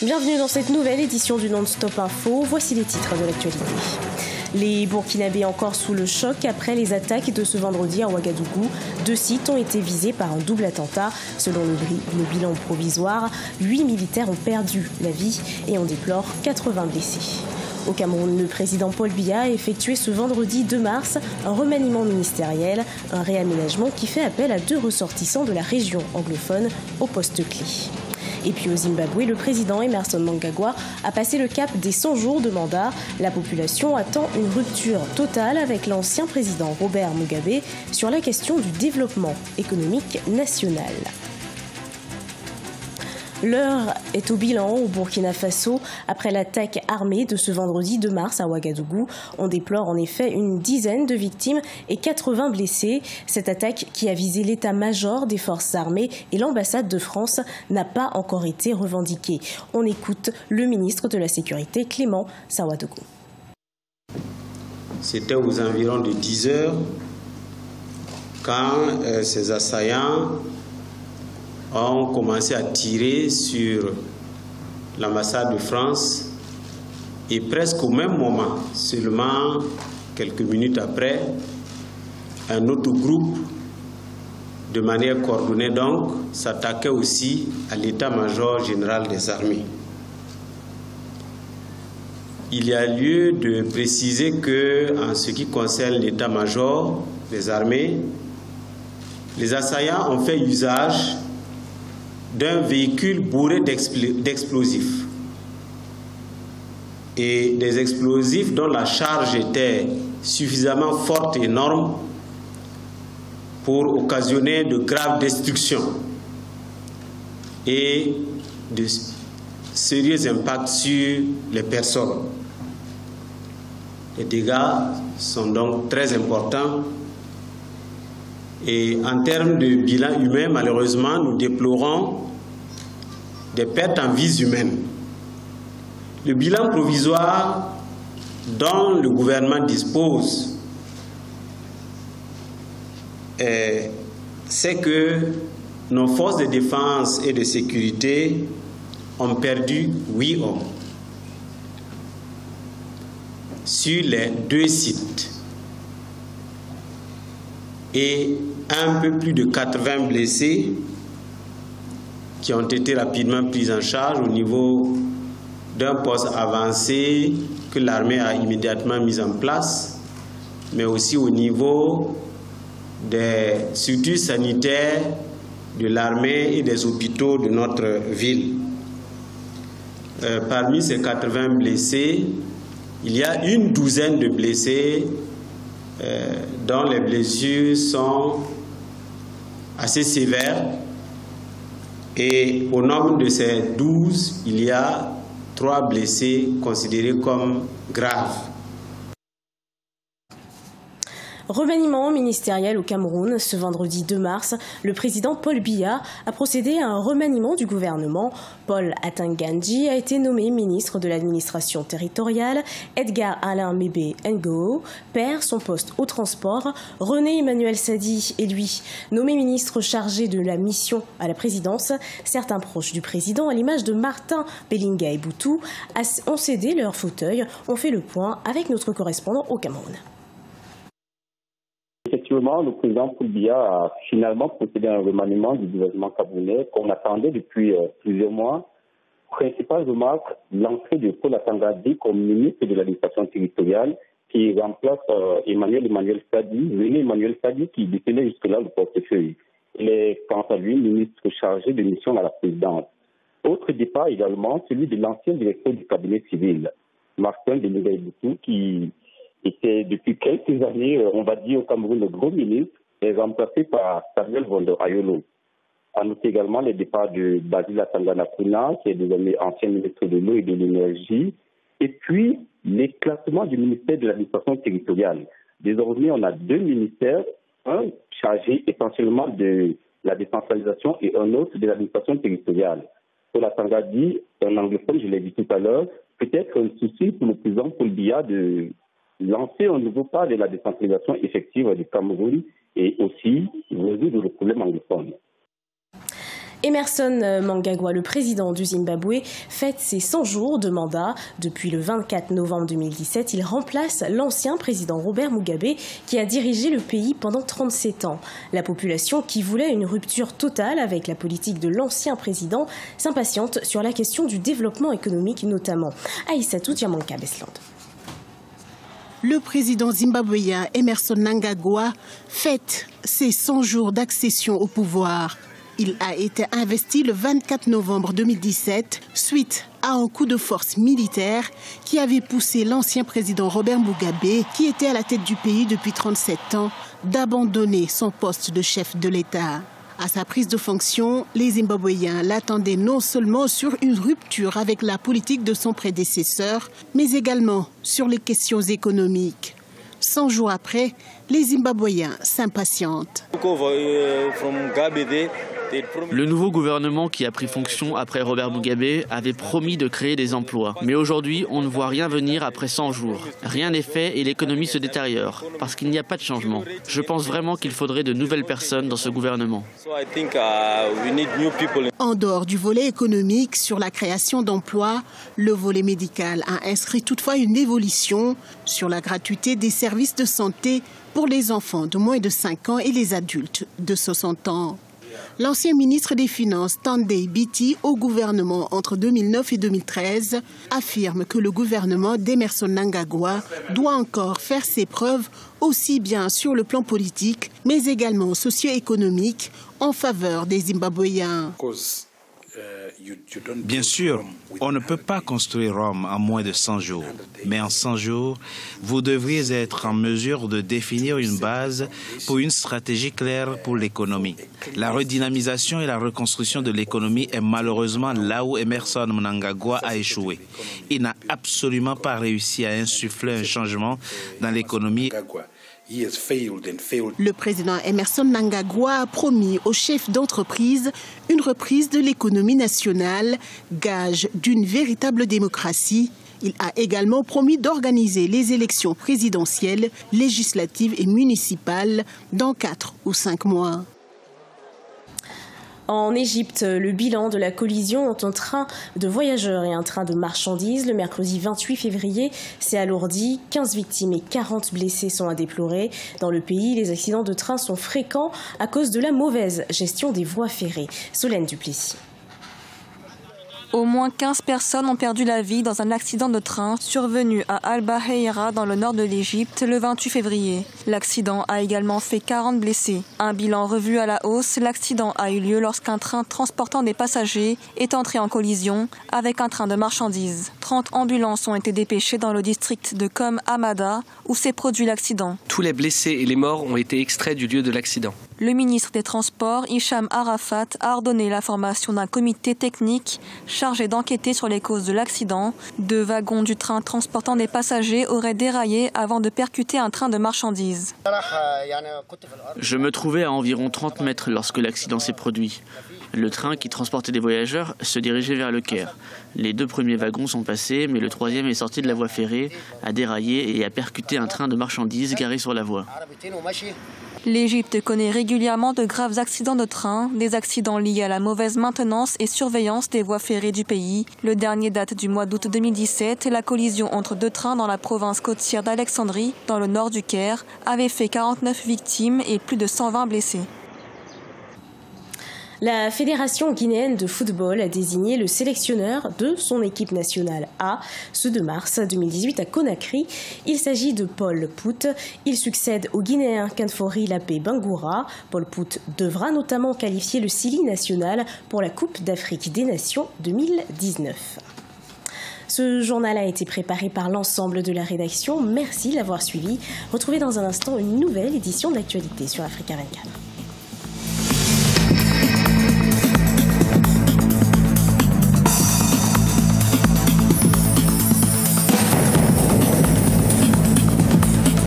Bienvenue dans cette nouvelle édition du Non-Stop Info. Voici les titres de l'actualité. Les Burkinabés encore sous le choc après les attaques de ce vendredi à Ouagadougou. 2 sites ont été visés par un double attentat. Selon le bilan provisoire, 8 militaires ont perdu la vie et on déplore 80 blessés. Au Cameroun, le président Paul Biya a effectué ce vendredi 2 mars un remaniement ministériel, un réaménagement qui fait appel à 2 ressortissants de la région anglophone au poste clé. Et puis au Zimbabwe, le président Emmerson Mnangagwa a passé le cap des 100 jours de mandat. La population attend une rupture totale avec l'ancien président Robert Mugabe sur la question du développement économique national. L'heure est au bilan au Burkina Faso après l'attaque armée de ce vendredi 2 mars à Ouagadougou. On déplore en effet une dizaine de victimes et 80 blessés. Cette attaque qui a visé l'état-major des forces armées et l'ambassade de France n'a pas encore été revendiquée. On écoute le ministre de la Sécurité, Clément Sawadogo. C'était aux environs de 10 heures quand ces assaillants ont commencé à tirer sur l'ambassade de France et presque au même moment, seulement quelques minutes après, un autre groupe, de manière coordonnée donc, s'attaquait aussi à l'état-major général des armées. Il y a lieu de préciser que, en ce qui concerne l'état-major des armées, les assaillants ont fait usage d'un véhicule bourré d'explosifs et des explosifs dont la charge était suffisamment forte et énorme pour occasionner de graves destructions et de sérieux impacts sur les personnes. Les dégâts sont donc très importants. Et en termes de bilan humain, malheureusement, nous déplorons des pertes en vies humaines. Le bilan provisoire dont le gouvernement dispose, c'est que nos forces de défense et de sécurité ont perdu 8 hommes sur les 2 sites. Et un peu plus de 80 blessés qui ont été rapidement pris en charge au niveau d'un poste avancé que l'armée a immédiatement mis en place, mais aussi au niveau des structures sanitaires de l'armée et des hôpitaux de notre ville. Parmi ces 80 blessés, il y a une douzaine de blessés dont les blessures sont assez sévères, et au nombre de ces 12, il y a 3 blessés considérés comme graves. Remaniement ministériel au Cameroun. Ce vendredi 2 mars, le président Paul Biya a procédé à un remaniement du gouvernement. Paul Atangandji a été nommé ministre de l'administration territoriale. Edgar Alain Mébé Ngo perd son poste au transport. René Emmanuel Sadi est lui nommé ministre chargé de la mission à la présidence. Certains proches du président, à l'image de Martin Belinga Boutou, ont cédé leur fauteuil. On fait le point avec notre correspondant au Cameroun. Effectivement, le président Paul Biya a finalement procédé à un remaniement du gouvernement camerounais qu'on attendait depuis plusieurs mois. Principale remarque, l'entrée de Paul Atangandji comme ministre de l'administration territoriale qui remplace Emmanuel Sadi qui détenait jusque-là le portefeuille. Il est quant à lui ministre chargé de mission à la présidence. Autre départ également, celui de l'ancien directeur du cabinet civil, Martin Belinga Boutou, qui était depuis quelques années, on va dire au Cameroun, le gros ministre, est remplacé par Samuel Vondo Ayolo. À noter également les départs de Basile Atangana Kouna, qui est désormais ancien ministre de l'eau et de l'énergie, et puis l'éclatement du ministère de l'administration territoriale. Désormais, on a 2 ministères, un chargé essentiellement de la décentralisation et un autre de l'administration territoriale. Pour Atangandji, un anglophone, je l'ai dit tout à l'heure, peut-être un souci pour le président Paul Biya de lancer un nouveau pas de la décentralisation effective du Cameroun et aussi résoudre le problème anglophone. Emmerson Mnangagwa, le président du Zimbabwe, fête ses 100 jours de mandat. Depuis le 24 novembre 2017, il remplace l'ancien président Robert Mugabe qui a dirigé le pays pendant 37 ans. La population, qui voulait une rupture totale avec la politique de l'ancien président, s'impatiente sur la question du développement économique notamment. Aïssatou Diamanka-Besland. Le président zimbabwéen Emmerson Mnangagwa fête ses 100 jours d'accession au pouvoir. Il a été investi le 24 novembre 2017 suite à un coup de force militaire qui avait poussé l'ancien président Robert Mugabe, qui était à la tête du pays depuis 37 ans, d'abandonner son poste de chef de l'État. À sa prise de fonction, les Zimbabwéens l'attendaient non seulement sur une rupture avec la politique de son prédécesseur, mais également sur les questions économiques. 100 jours après, les Zimbabwéens s'impatientent. Le nouveau gouvernement qui a pris fonction après Robert Mugabe avait promis de créer des emplois. Mais aujourd'hui, on ne voit rien venir après 100 jours. Rien n'est fait et l'économie se détériore parce qu'il n'y a pas de changement. Je pense vraiment qu'il faudrait de nouvelles personnes dans ce gouvernement. En dehors du volet économique sur la création d'emplois, le volet médical a inscrit toutefois une évolution sur la gratuité des services de santé pour les enfants de moins de 5 ans et les adultes de 60 ans. L'ancien ministre des Finances, Tandai Biti, au gouvernement entre 2009 et 2013, affirme que le gouvernement d'Emmerson Mnangagwa doit encore faire ses preuves aussi bien sur le plan politique, mais également socio-économique en faveur des Zimbabwéens. Bien sûr, on ne peut pas construire Rome en moins de 100 jours. Mais en 100 jours, vous devriez être en mesure de définir une base pour une stratégie claire pour l'économie. La redynamisation et la reconstruction de l'économie est malheureusement là où Emmerson Mnangagwa a échoué. Il n'a absolument pas réussi à insuffler un changement dans l'économie. Le président Emmerson Mnangagwa a promis aux chefs d'entreprise une reprise de l'économie nationale, gage d'une véritable démocratie. Il a également promis d'organiser les élections présidentielles, législatives et municipales dans 4 ou 5 mois. En Égypte, le bilan de la collision entre un train de voyageurs et un train de marchandises le mercredi 28 février s'est alourdi. 15 victimes et 40 blessés sont à déplorer. Dans le pays, les accidents de train sont fréquents à cause de la mauvaise gestion des voies ferrées. Solène Duplessis. Au moins 15 personnes ont perdu la vie dans un accident de train survenu à Al-Baheira dans le nord de l'Égypte le 28 février. L'accident a également fait 40 blessés. Un bilan revu à la hausse, l'accident a eu lieu lorsqu'un train transportant des passagers est entré en collision avec un train de marchandises. 30 ambulances ont été dépêchées dans le district de Kom Hamada où s'est produit l'accident. Tous les blessés et les morts ont été extraits du lieu de l'accident. Le ministre des Transports, Hicham Arafat, a ordonné la formation d'un comité technique chargé d'enquêter sur les causes de l'accident. 2 wagons du train transportant des passagers auraient déraillé avant de percuter un train de marchandises. Je me trouvais à environ 30 mètres lorsque l'accident s'est produit. Le train qui transportait des voyageurs se dirigeait vers le Caire. Les 2 premiers wagons sont passés, mais le 3e est sorti de la voie ferrée, a déraillé et a percuté un train de marchandises garé sur la voie. L'Égypte connaît régulièrement de graves accidents de train, des accidents liés à la mauvaise maintenance et surveillance des voies ferrées du pays. Le dernier date du mois d'août 2017, la collision entre 2 trains dans la province côtière d'Alexandrie, dans le nord du Caire, avait fait 49 victimes et plus de 120 blessés. La Fédération guinéenne de football a désigné le sélectionneur de son équipe nationale A ce 2 mars 2018 à Conakry. Il s'agit de Paul Pout. Il succède au Guinéen Kanfori Lapé Bangoura. Paul Pout devra notamment qualifier le Sili national pour la Coupe d'Afrique des Nations 2019. Ce journal a été préparé par l'ensemble de la rédaction. Merci de l'avoir suivi. Retrouvez dans un instant une nouvelle édition de l'actualité sur Africa 24.